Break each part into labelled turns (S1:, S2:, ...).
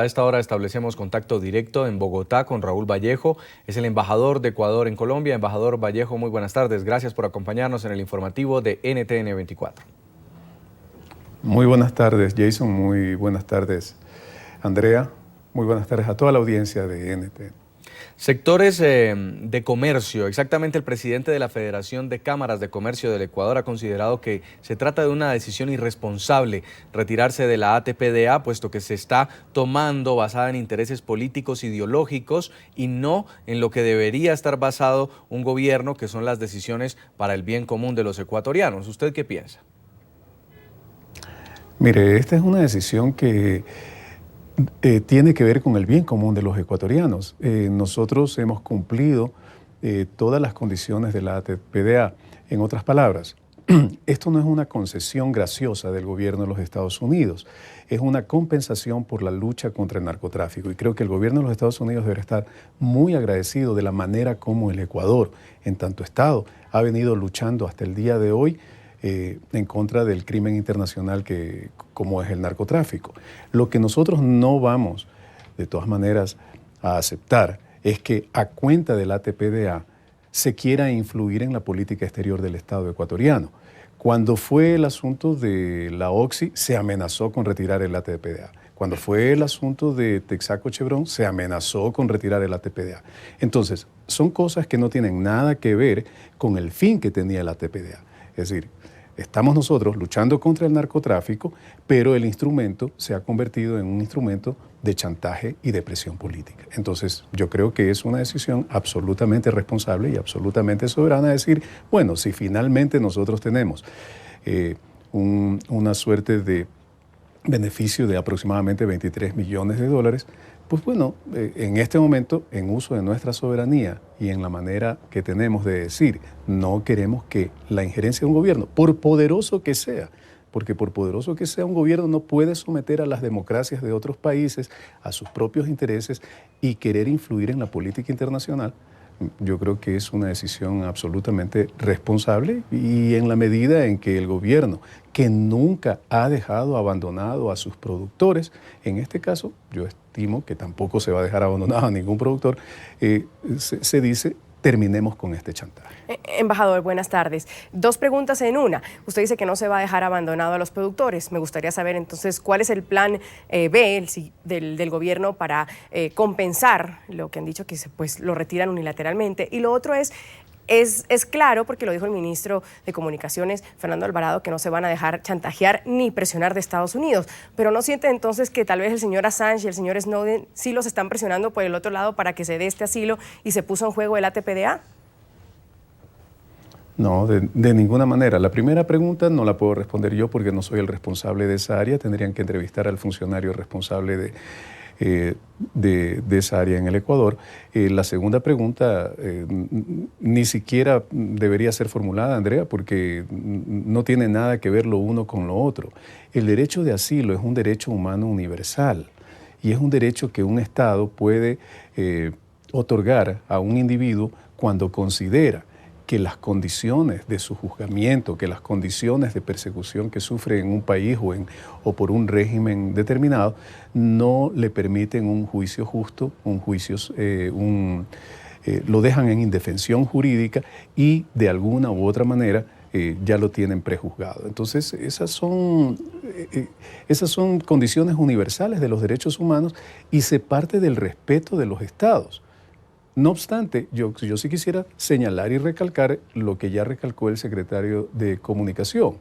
S1: A esta hora establecemos contacto directo en Bogotá con Raúl Vallejo, es el embajador de Ecuador en Colombia. Embajador Vallejo, muy buenas tardes. Gracias por acompañarnos en el informativo de NTN 24.
S2: Muy buenas tardes, Jason. Muy buenas tardes, Andrea. Muy buenas tardes a toda la audiencia de NTN.
S1: Sectores de comercio. Exactamente, el presidente de la Federación de Cámaras de Comercio del Ecuador ha considerado que se trata de una decisión irresponsable retirarse de la ATPDA, puesto que se está tomando basada en intereses políticos ideológicos y no en lo que debería estar basado un gobierno, que son las decisiones para el bien común de los ecuatorianos. ¿Usted qué piensa?
S2: Mire, esta es una decisión que tiene que ver con el bien común de los ecuatorianos. Nosotros hemos cumplido todas las condiciones de la ATPDA. En otras palabras, esto no es una concesión graciosa del gobierno de los Estados Unidos, es una compensación por la lucha contra el narcotráfico. Y creo que el gobierno de los Estados Unidos debe estar muy agradecido de la manera como el Ecuador, en tanto Estado, ha venido luchando hasta el día de hoy en contra del crimen internacional como es el narcotráfico. Lo que nosotros no vamos, de todas maneras, a aceptar es que a cuenta del ATPDA se quiera influir en la política exterior del Estado ecuatoriano. Cuando fue el asunto de la Oxy, se amenazó con retirar el ATPDA. Cuando fue el asunto de Texaco Chevron, se amenazó con retirar el ATPDA. Entonces, son cosas que no tienen nada que ver con el fin que tenía el ATPDA. Es decir, estamos nosotros luchando contra el narcotráfico, pero el instrumento se ha convertido en un instrumento de chantaje y de presión política. Entonces, yo creo que es una decisión absolutamente responsable y absolutamente soberana decir, bueno, si finalmente nosotros tenemos una suerte de beneficio de aproximadamente 23 millones de dólares, pues bueno, en este momento, en uso de nuestra soberanía y en la manera que tenemos de decir, no queremos que la injerencia de un gobierno, por poderoso que sea, porque por poderoso que sea un gobierno no puede someter a las democracias de otros países a sus propios intereses y querer influir en la política internacional. Yo creo que es una decisión absolutamente responsable y en la medida en que el gobierno, que nunca ha dejado abandonado a sus productores, en este caso yo estimo que tampoco se va a dejar abandonado a ningún productor, se dice terminemos con este chantaje.
S3: Embajador, buenas tardes. Dos preguntas en una. Usted dice que no se va a dejar abandonado a los productores. Me gustaría saber entonces cuál es el plan B del gobierno para compensar lo que han dicho que pues lo retiran unilateralmente. Y lo otro es claro, porque lo dijo el ministro de Comunicaciones, Fernando Alvarado, que no se van a dejar chantajear ni presionar de Estados Unidos. Pero ¿no siente entonces que tal vez el señor Assange y el señor Snowden sí los están presionando por el otro lado para que se dé este asilo y se puso en juego el ATPDA?
S2: No, de ninguna manera. La primera pregunta no la puedo responder yo porque no soy el responsable de esa área. Tendrían que entrevistar al funcionario responsable de esa área en el Ecuador. La segunda pregunta ni siquiera debería ser formulada, Andrea, porque no tiene nada que ver lo uno con lo otro. El derecho de asilo es un derecho humano universal y es un derecho que un Estado puede otorgar a un individuo cuando considera que las condiciones de su juzgamiento, que las condiciones de persecución que sufre en un país o por un régimen determinado, no le permiten un juicio justo, lo dejan en indefensión jurídica y de alguna u otra manera ya lo tienen prejuzgado. Entonces, esas son condiciones universales de los derechos humanos y se parte del respeto de los Estados. No obstante, yo sí quisiera señalar y recalcar lo que ya recalcó el secretario de Comunicación.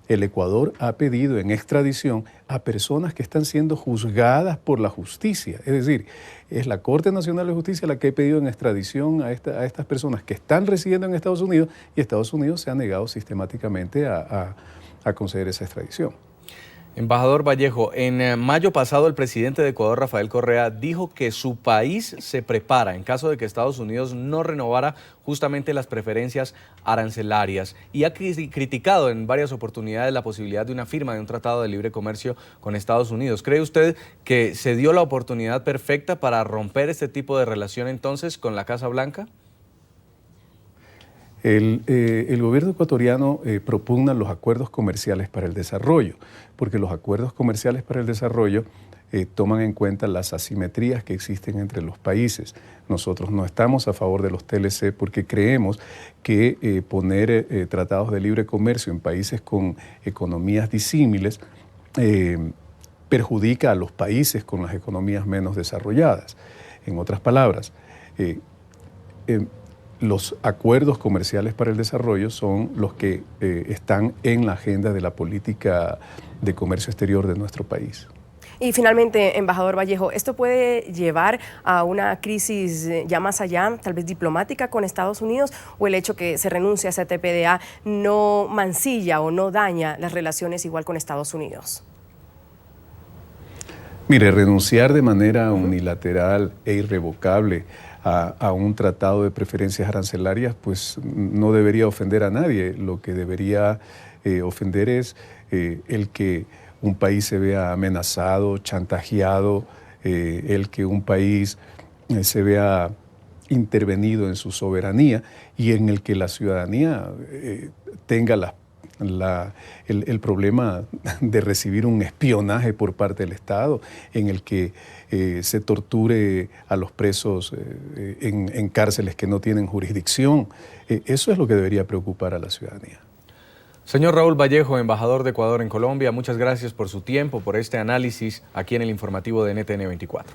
S2: El Ecuador ha pedido en extradición a personas que están siendo juzgadas por la justicia. Es decir, es la Corte Nacional de Justicia la que ha pedido en extradición a estas personas que están residiendo en Estados Unidos y Estados Unidos se ha negado sistemáticamente a conceder esa extradición.
S1: Embajador Vallejo, en mayo pasado el presidente de Ecuador, Rafael Correa, dijo que su país se prepara en caso de que Estados Unidos no renovara justamente las preferencias arancelarias y ha criticado en varias oportunidades la posibilidad de una firma de un tratado de libre comercio con Estados Unidos. ¿Cree usted que se dio la oportunidad perfecta para romper este tipo de relación entonces con la Casa Blanca?
S2: El gobierno ecuatoriano propugna los acuerdos comerciales para el desarrollo, porque los acuerdos comerciales para el desarrollo toman en cuenta las asimetrías que existen entre los países. Nosotros no estamos a favor de los TLC porque creemos que poner tratados de libre comercio en países con economías disímiles perjudica a los países con las economías menos desarrolladas. En otras palabras, los acuerdos comerciales para el desarrollo son los que están en la agenda de la política de comercio exterior de nuestro país.
S3: Y finalmente, embajador Vallejo, ¿esto puede llevar a una crisis ya más allá, tal vez diplomática con Estados Unidos, o el hecho que se renuncie a esa TPDA no mancilla o no daña las relaciones igual con Estados Unidos?
S2: Mire, renunciar de manera unilateral e irrevocable a un tratado de preferencias arancelarias, pues no debería ofender a nadie. Lo que debería ofender es el que un país se vea amenazado, chantajeado, el que un país se vea intervenido en su soberanía y en el que la ciudadanía tenga el problema de recibir un espionaje por parte del Estado, en el que se torture a los presos en cárceles que no tienen jurisdicción. Eso es lo que debería preocupar a la ciudadanía.
S1: Señor Raúl Vallejo, embajador de Ecuador en Colombia, muchas gracias por su tiempo, por este análisis aquí en el informativo de NTN 24.